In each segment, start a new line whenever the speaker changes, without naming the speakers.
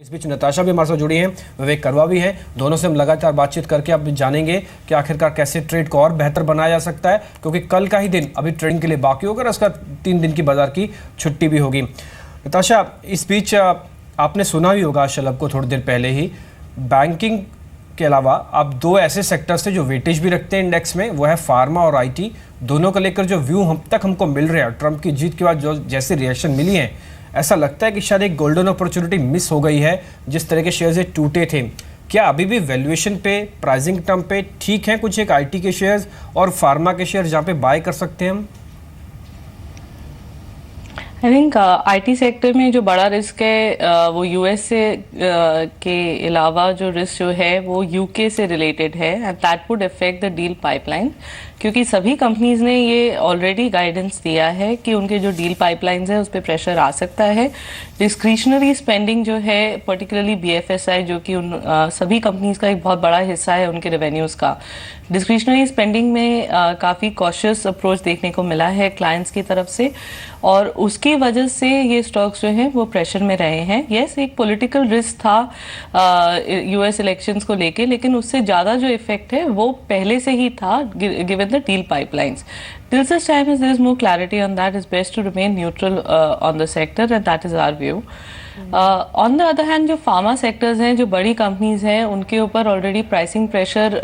इस बीच नताशा भी हमारे साथ जुड़ी हैं, विवेक करवा भी हैं। दोनों से हम लगातार बातचीत करके अब जानेंगे कि आखिरकार कैसे ट्रेड को और बेहतर बनाया जा सकता है, क्योंकि कल का ही दिन अभी ट्रेडिंग के लिए बाकी होगा और उसका 3 दिन की बाजार की छुट्टी भी होगी। नताशा, इस बीच आपने सुना भी होगा शलभ को थोड़ी देर पहले ही, बैंकिंग के अलावा आप 2 ऐसे सेक्टर्स थे जो वेटेज भी रखते हैं इंडेक्स में, वो है फार्मा और IT। दोनों को लेकर जो व्यू हमको मिल रहे हैं, ट्रंप की जीत के बाद जो जैसे रिएक्शन मिली हैं, ऐसा लगता है कि शायद एक गोल्डन अपॉर्चुनिटी मिस हो गई है। जिस तरह के शेयर्स टूटे थे, क्या अभी भी वैल्यूएशन पे, प्राइसिंग टर्म पे ठीक है कुछ एक IT के शेयर्स और फार्मा के शेयर्स जहाँ पे बाय कर सकते हैं हम?
आई थिंक IT सेक्टर में जो बड़ा रिस्क है वो US से के अलावा जो रिस्क जो है वो UK से रिलेटेड है, and that would affect the deal pipeline, क्योंकि सभी कंपनीज ने ये ऑलरेडी गाइडेंस दिया है कि उनके जो डील पाइपलाइंस है उस पर प्रेशर आ सकता है। डिस्क्रिशनरी स्पेंडिंग जो है, पर्टिकुलरली BFSI जो कि उन सभी कंपनीज का एक बहुत बड़ा हिस्सा है उनके रेवेन्यूज़ का, डिस्क्रिशनरी स्पेंडिंग में काफ़ी कॉशियस अप्रोच देखने को मिला है क्लाइंट्स की तरफ से, और उसकी वजह से ये स्टॉक्स जो हैं वो प्रेशर में रहे हैं। यस, एक पॉलिटिकल रिस्क था US इलेक्शंस को लेके, लेकिन उससे ज़्यादा जो इफेक्ट है वो पहले से ही था given the deal pipelines. Till such time as there is more clarity on that, it's best to remain neutral on the sector, and that is our view. On the other hand, जो pharma sectors हैं, जो बड़ी companies हैं, उनके ऊपर already pricing pressure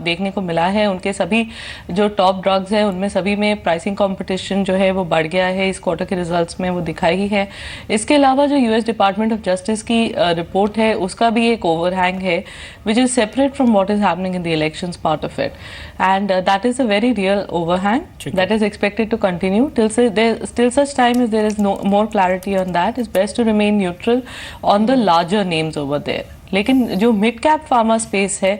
देखने को मिला है। उनके सभी जो टॉप ड्रग्स हैं उनमें सभी में प्राइसिंग कंपटीशन जो है वो बढ़ गया है, इस क्वार्टर के रिजल्ट्स में वो दिखाई है। इसके अलावा जो US डिपार्टमेंट ऑफ जस्टिस की रिपोर्ट है उसका भी एक ओवरहैंग है, which is separate from what is happening in the elections part of it, and that is a very real overhang that is expected to continue till such time as there is more clarity on that. It's best to remain neutral on the larger names over there. लेकिन जो mid cap pharma space है,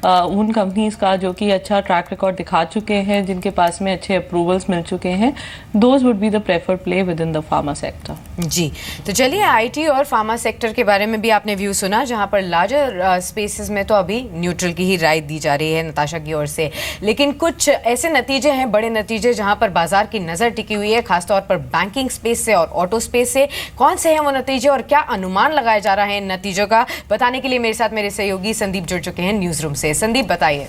उन companies का जो कि अच्छा track record दिखा चुके हैं, जिनके पास में अच्छे अप्रूवल्स मिल चुके हैं, those would be the preferred play within the pharma sector.
जी, तो चलिए IT और फार्मा सेक्टर के बारे में भी आपने व्यू सुना, जहां पर लार्जर स्पेसेस में तो अभी न्यूट्रल की ही राय दी जा रही है नताशा की ओर से, लेकिन कुछ ऐसे नतीजे हैं, बड़े नतीजे, जहां पर बाजार की नज़र टिकी हुई है, खासतौर पर बैंकिंग स्पेस से और ऑटो स्पेस से। कौन से हैं वो नतीजे और क्या अनुमान लगाया जा रहा है इन नतीजों का, बताने के लिए मेरे साथ मेरे सहयोगी संदीप जुड़ चुके हैं न्यूज रूम से। संदीप, बताइए।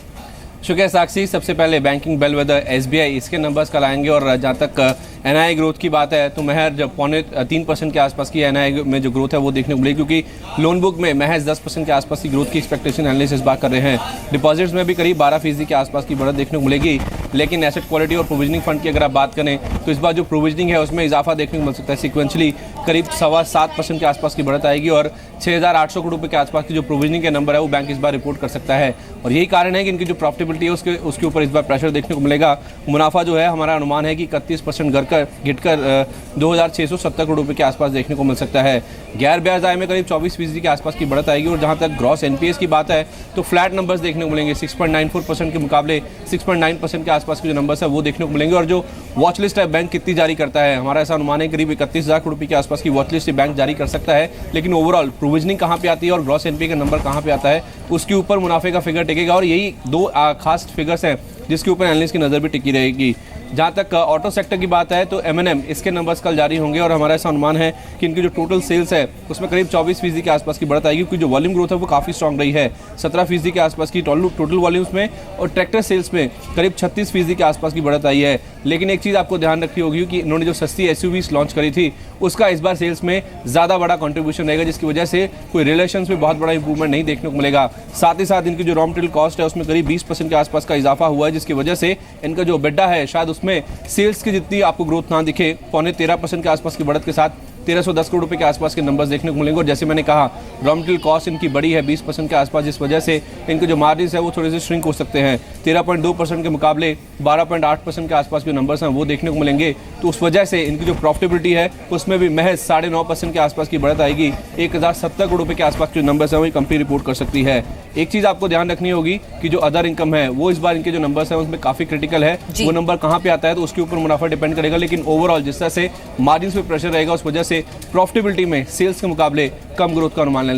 शुक्रिया साक्षी। सबसे पहले बैंकिंग बेलवेदर SBI, इसके नंबर्स कल आएंगे, और जहाँ तक NII ग्रोथ की बात है तो महज जब 3.25% के आसपास की NII में जो ग्रोथ है वो देखने को मिलेगी, क्योंकि लोन बुक में महज 10% के आसपास की ग्रोथ की एक्सपेक्टेशन एनालिस्ट इस बार कर रहे हैं। डिपॉजिट्स में भी करीब 12% के आसपास की बढ़त देखने को मिलेगी, लेकिन एसेट क्वालिटी और प्रोविजनिंग फंड की अगर आप बात करें तो इस बार जो प्रोविजनिंग है उसमें इजाफा देखने को मिल सकता है। सिक्वेंशली करीब 7.25% के आसपास की बढ़त आएगी, और 6,800 करोड़ रुपये के आसपास की जो प्रोविजनिंग का नंबर है वो बैंक इस बार रिपोर्ट कर सकता है, और यही कारण है कि इनकी जो प्रॉफिटेबिलिटी है उसके ऊपर इस बार प्रेशर देखने को मिलेगा। मुनाफा जो है, हमारा अनुमान है कि 31% घटकर 2,670 करोड़ रुपये के आसपास देखने को मिल सकता है। गैर ब्याज आय में करीब 24% के आसपास की बढ़त आएगी, और जहाँ तक ग्रॉस NPAs की बात है तो फ्लैट नंबर्स देखने को मिलेंगे। 6.94% के मुकाबले 6.9% के आसपास के जो नंबर्स है वो देखने को मिलेंगे। और जो वॉच लिस्ट है बैंक कितनी जारी करता है, हमारा ऐसा अनुमान है करीब 31,000 करोड़ रुपये के आसपास की वॉच लिस्ट बैंक जारी कर सकता है, लेकिन ओवरऑल प्रोविजनिंग कहाँ पे आती है और ग्रॉस NPA का नंबर कहाँ पे आता है उसके ऊपर मुनाफे का फिगर टिकेगा, और यही 2 खास फिगर्स हैं जिसके ऊपर एनालिस्ट की नज़र भी टिकी रहेगी। जहाँ तक ऑटो सेक्टर की बात है तो M&M, इसके नंबर्स कल जारी होंगे, और हमारा ऐसा अनुमान है कि इनकी जो टोटल सेल्स है उसमें करीब 24% के आसपास की बढ़त आएगी, क्योंकि जो वॉल्यूम ग्रोथ है वो काफ़ी स्ट्रॉन्ग रही है, 17% के आसपास की टोटल वॉल्यूम्स में, और ट्रैक्टर सेल्स में करीब 36% के आसपास की बढ़त आई है। लेकिन एक चीज़ आपको ध्यान रखनी होगी कि इन्होंने जो सस्ती SUVs लॉन्च करी थी उसका इस बार सेल्स में ज़्यादा बड़ा कंट्रीब्यूशन रहेगा, जिसकी वजह से कोई रिलेशंस में बहुत बड़ा इंप्रूवमेंट नहीं देखने को मिलेगा। साथ ही साथ इनकी जो रॉ मटेरियल कॉस्ट है उसमें करीब 20% के आसपास का इजाफा हुआ है, जिसकी वजह से इनका जो EBITDA है शायद उसमें सेल्स की जितनी आपको ग्रोथ ना दिखे, 13.25% के आसपास की बढ़त के साथ 1,310 करोड़ रुपए के आसपास के नंबर्स देखने को मिलेंगे। और जैसे मैंने कहा, रॉ मटेरियल कॉस्ट इनकी बड़ी है 20% के आसपास, जिस वजह से इनके जो मार्जिन है वो थोड़े से श्रिंक हो सकते हैं। 13.2% के मुकाबले 12.8% के आसपास जो नंबर्स हैं वो देखने को मिलेंगे, तो उस वजह से इनकी जो प्रॉफिटेबिलिटी है उसमें भी महज 9.5% के आसपास की बढ़त आएगी। 1,070 करोड़ रुपये के आसपास जो नंबर्स हैं वही कंपनी रिपोर्ट कर सकती है। एक चीज़ आपको ध्यान रखनी होगी कि जो अदर इनकम है वो इस बार इनके जो नंबर्स हैं उसमें काफ़ी क्रिटिकल है, वो नंबर कहाँ पे आता है तो उसके ऊपर मुनाफा डिपेंड करेगा, लेकिन ओवरऑल जिस तरह से मार्जिन पे प्रेशर रहेगा उस वजह से मुकाबले, प्रॉफिटेबिलिटी में सेल्स के मुकाबले कम ग्रोथ का अनुमान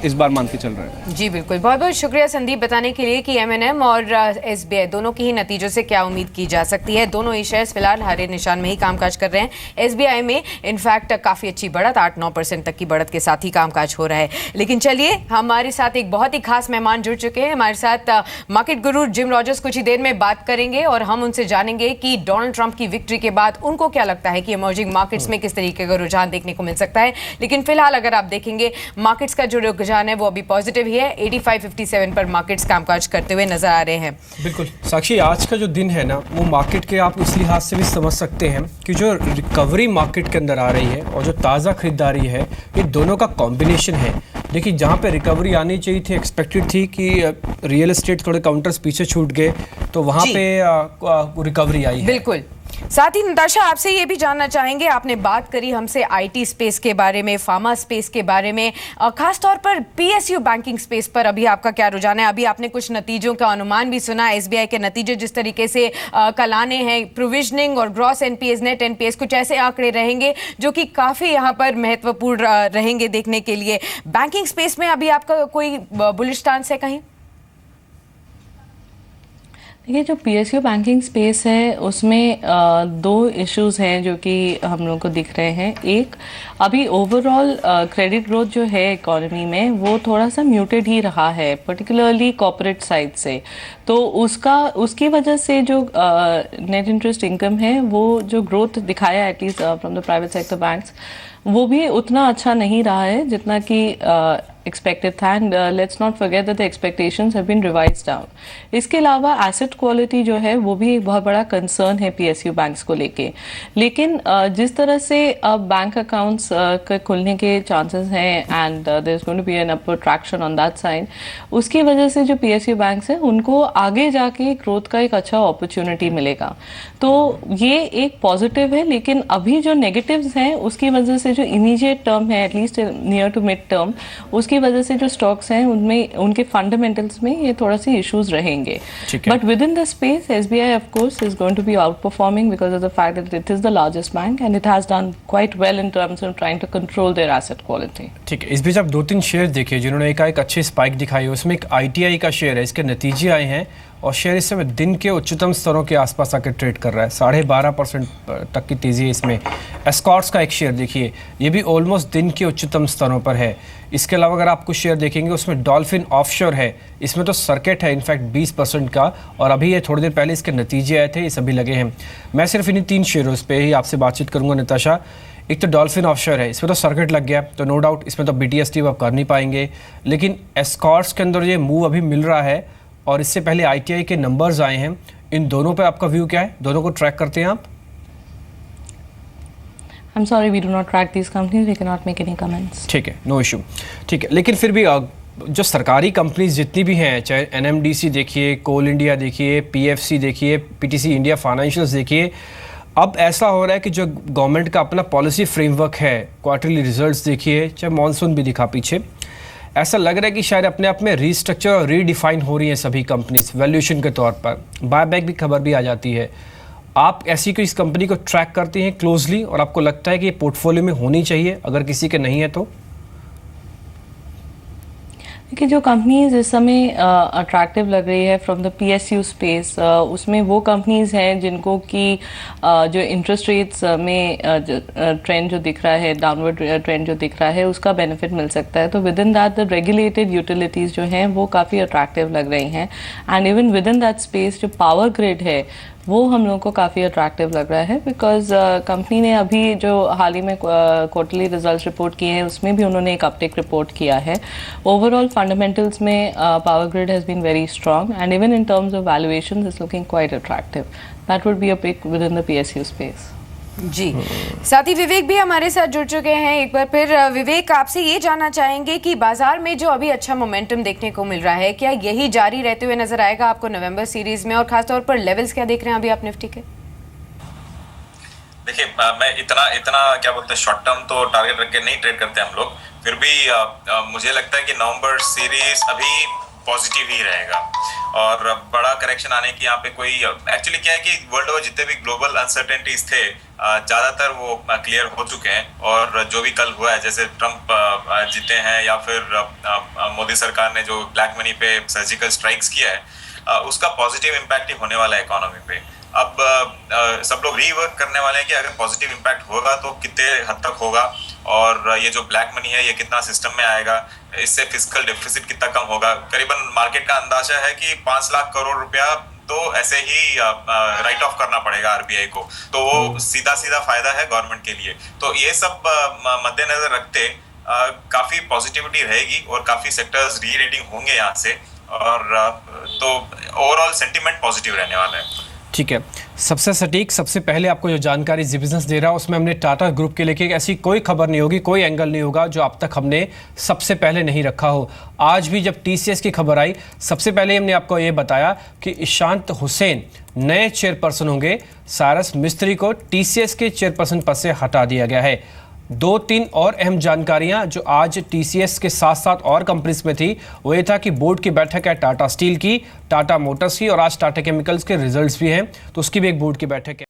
इस बार मान के चल रहे हैं।
जी बिल्कुल, बहुत बहुत शुक्रिया संदीप बताने के लिए कि M&M और SBI दोनों की ही नतीजों से क्या उम्मीद की जा सकती है। दोनों ही शेयर्स फिलहाल हरे निशान में ही कामकाज कर रहे हैं। SBI में इनफैक्ट काफ़ी अच्छी बढ़त, 8-9% तक की बढ़त के साथ ही कामकाज हो रहा है। लेकिन चलिए, हमारे साथ एक बहुत ही खास मेहमान जुड़ चुके हैं। हमारे साथ मार्केट गुरु जिम रॉजर्स कुछ ही देर में बात करेंगे और हम उनसे जानेंगे कि डोनाल्ड ट्रंप की विक्ट्री के बाद उनको क्या लगता है कि इमर्जिंग मार्केट्स में किस तरीके का रुझान देखने को मिल सकता है। लेकिन फिलहाल अगर आप देखेंगे मार्केट्स का जो रुझान है वो अभी पॉजिटिव ही है। 85.57 पर मार्केट्स कामकाज करते हुए नजर आ रहे हैं।
बिल्कुल साक्षी, आज का जो दिन है ना, वो मार्केट के आप इस लिहाज से भी समझ सकते हैं कि जो रिकवरी मार्केट के अंदर आ रही है और जो ताज़ा खरीदारी है, ये दोनों का कॉम्बिनेशन है। देखिए, जहाँ पे रिकवरी आनी चाहिए थी, एक्सपेक्टेड थी कि रियल एस्टेट थोड़े काउंटर्स पीछे छूट गए, तो वहाँ पे रिकवरी आई है।
बिल्कुल। साथ ही नताशा, आपसे ये भी जानना चाहेंगे, आपने बात करी हमसे आईटी स्पेस के बारे में, फार्मा स्पेस के बारे में, खास तौर पर पीएसयू बैंकिंग स्पेस पर अभी आपका क्या रुझान है? अभी आपने कुछ नतीजों का अनुमान भी सुना, एसबीआई के नतीजे जिस तरीके से कल आने हैं, प्रोविजनिंग और ग्रॉस एनपीएस, नेट एनपीएस, कुछ ऐसे आंकड़े रहेंगे जो कि काफ़ी यहाँ पर महत्वपूर्ण रहेंगे देखने के लिए। बैंकिंग स्पेस में अभी आपका कोई बुलिश स्टांस है कहीं?
देखिए, जो पीएसयू बैंकिंग स्पेस है उसमें दो इश्यूज हैं जो कि हम लोग को दिख रहे हैं। एक, अभी ओवरऑल क्रेडिट ग्रोथ जो है इकोनॉमी में वो थोड़ा सा म्यूटेड ही रहा है, पर्टिकुलरली कॉर्पोरेट साइड से। तो उसकी वजह से जो नेट इंटरेस्ट इनकम है वो जो ग्रोथ दिखाया at least from the private sector banks, वो भी उतना अच्छा नहीं रहा है जितना कि expected था। And let's not forget that the expectations have been revised down. इसके अलावा एसेट क्वालिटी जो है वो भी एक बहुत बड़ा कंसर्न है पीएसयू बैंक्स को लेके। लेकिन जिस तरह से अब बैंक अकाउंट्स के खुलने के चांसेस हैं and there is going to be an upward traction on that side, उसकी वजह से जो पीएसयू बैंक्स हैं उनको आगे जाके ग्रोथ का एक अच्छा अपॉर्चुनिटी मिलेगा। तो ये एक पॉजिटिव है। लेकिन अभी जो नेगेटिव्स हैं उसकी वजह से जो इमीडिएट टर्म है, at least near to mid term, उसकी वजह से जो स्टॉक्स हैं उनमें, उनके फंडामेंटल्स में ये थोड़ा सी इश्यूज रहेंगे। But within the space SBI of course is going to be outperforming because of the fact that it is the largest bank and it has done quite well in terms of trying to control their asset quality.
ठीक है, इस बीच आप 2-3 share देखिए जिन्होंने एक अच्छी spike दिखाई है। उसमें एक आईटीआई का शेयर है, इसके नतीजे आए हैं और शेयर इस समय दिन के उच्चतम स्तरों के आसपास आकर ट्रेड कर रहा है। 12.5% तक की तेज़ी है इसमें। एस्कॉर्ट्स का एक शेयर देखिए, ये भी ऑलमोस्ट दिन के उच्चतम स्तरों पर है। इसके अलावा अगर आप कुछ शेयर देखेंगे उसमें डॉल्फिन ऑफशोर है, इसमें तो सर्किट है इनफैक्ट 20% का, और अभी ये थोड़ी देर पहले इसके नतीजे आए थे, ये सभी लगे हैं। मैं सिर्फ इन्हीं 3 शेयरों पे ही आपसे बातचीत करूँगा नताशा। एक तो डॉल्फिन ऑफशोर है, इसमें तो सर्किट लग गया, तो नो डाउट इसमें तो बीटीएसटी आप कर नहीं पाएंगे। लेकिन एस्कॉर्ट्स के अंदर ये मूव अभी मिल रहा है और इससे पहले आईटीआई के नंबर्स आए हैं। इन दोनों पे आपका व्यू क्या है? दोनों को ट्रैक करते हैं आप?
I'm sorry, we do not track these companies. We cannot make any comments.
ठीक है, नो इशू। ठीक है, लेकिन फिर भी जो सरकारी कंपनीज जितनी भी हैं, चाहे एनएमडीसी देखिए, कोल इंडिया देखिए, पीएफसी देखिए, पीटीसी इंडिया फाइनेंशियल्स देखिए, अब ऐसा हो रहा है कि जो गवर्नमेंट का अपना पॉलिसी फ्रेमवर्क है, क्वार्टरली रिजल्ट्स देखिए, चाहे मॉनसून भी दिखा पीछे, ऐसा लग रहा है कि शायद अपने आप में रीस्ट्रक्चर और रीडिफाइन हो रही हैं सभी कंपनीज वैल्यूएशन के तौर पर। बायबैक भी खबर भी आ जाती है। आप ऐसी कोई इस कंपनी को ट्रैक करते हैं क्लोजली और आपको लगता है कि ये पोर्टफोलियो में होनी चाहिए, अगर किसी के नहीं है तो?
देखिए, जो कंपनीज इस समय अट्रैक्टिव लग रही है फ्रॉम द पीएसयू स्पेस, उसमें वो कंपनीज हैं जिनको कि जो इंटरेस्ट रेट्स में ट्रेंड जो दिख रहा है, डाउनवर्ड ट्रेंड जो दिख रहा है, उसका बेनिफिट मिल सकता है। तो with in that the regulated utilities जो हैं वो काफ़ी अट्रैक्टिव लग रही हैं। And even with in that space जो पावर ग्रिड है वो हम लोगों को काफ़ी अट्रैक्टिव लग रहा है, बिकॉज कंपनी ने अभी जो हाल ही में क्वार्टरली रिजल्ट्स रिपोर्ट किए हैं उसमें भी उन्होंने एक अपटेक रिपोर्ट किया है। ओवरऑल फंडामेंटल्स में power grid has been very strong and even in terms of valuation is looking quite attractive. That would be a pick within the PSU space.
जी, साथ ही विवेक भी हमारे साथ जुड़ चुके हैं। एक बार फिर विवेक, आपसे ये जानना चाहेंगे कि बाजार में जो अभी अच्छा मोमेंटम देखने को मिल रहा है, क्या यही जारी रहते हुए नजर आएगा आपको नवंबर सीरीज में, और खासतौर पर लेवल्स क्या देख रहे हैं अभी आप निफ्टी के?
देखिए, मैं इतना क्या बोलते हैं, शॉर्ट टर्म तो टारगेट रख के नहीं ट्रेड करते हम लोग। फिर भी मुझे लगता है कि नवंबर सीरीज अभी पॉजिटिव ही रहेगा। और बड़ा करेक्शन आने की यहाँ पे कोई एक्चुअली क्या है कि वर्ल्ड ओवर जितने भी ग्लोबल अनसर्टेनिटीज थे ज़्यादातर वो क्लियर हो चुके हैं। और जो भी कल हुआ है, जैसे ट्रम्प जीते हैं या फिर मोदी सरकार ने जो ब्लैक मनी पे सर्जिकल स्ट्राइक्स किया है, उसका पॉजिटिव इम्पैक्ट ही होने वाला है इकोनॉमी पे। अब सब लोग रीवर्क करने वाले हैं कि अगर पॉजिटिव इम्पैक्ट होगा तो कितने हद तक होगा, और ये जो ब्लैक मनी है ये कितना सिस्टम में आएगा, इससे फिस्कल डेफिसिट कितना कम होगा। करीबन मार्केट का अंदाजा है कि 5 लाख करोड़ रुपया तो ऐसे ही राइट ऑफ करना पड़ेगा आरबीआई को, तो वो सीधा सीधा फायदा है गवर्नमेंट के लिए। तो ये सब मद्देनजर रखते काफ़ी पॉजिटिविटी रहेगी और काफ़ी सेक्टर्स री रेटिंग होंगे यहाँ से, और तो ओवरऑल सेंटिमेंट पॉजिटिव रहने वाला है।
ठीक है, सबसे सटीक, सबसे पहले आपको जो जानकारी जी बिजनेस दे रहा है उसमें हमने टाटा ग्रुप के लेके ऐसी कोई खबर नहीं होगी, कोई एंगल नहीं होगा जो अब तक हमने सबसे पहले नहीं रखा हो। आज भी जब टीसीएस की खबर आई, सबसे पहले हमने आपको ये बताया कि ईशांत हुसैन नए चेयरपर्सन होंगे। सारस मिस्त्री को टीसीएस के चेयरपर्सन पद से हटा दिया गया है। 2-3 और अहम जानकारियां जो आज टीसीएस के साथ साथ और कंपनीज में थी, वो ये था कि बोर्ड की बैठक है टाटा स्टील की, टाटा मोटर्स की, और आज टाटा केमिकल्स के रिजल्ट्स भी हैं, तो उसकी भी एक बोर्ड की बैठक है।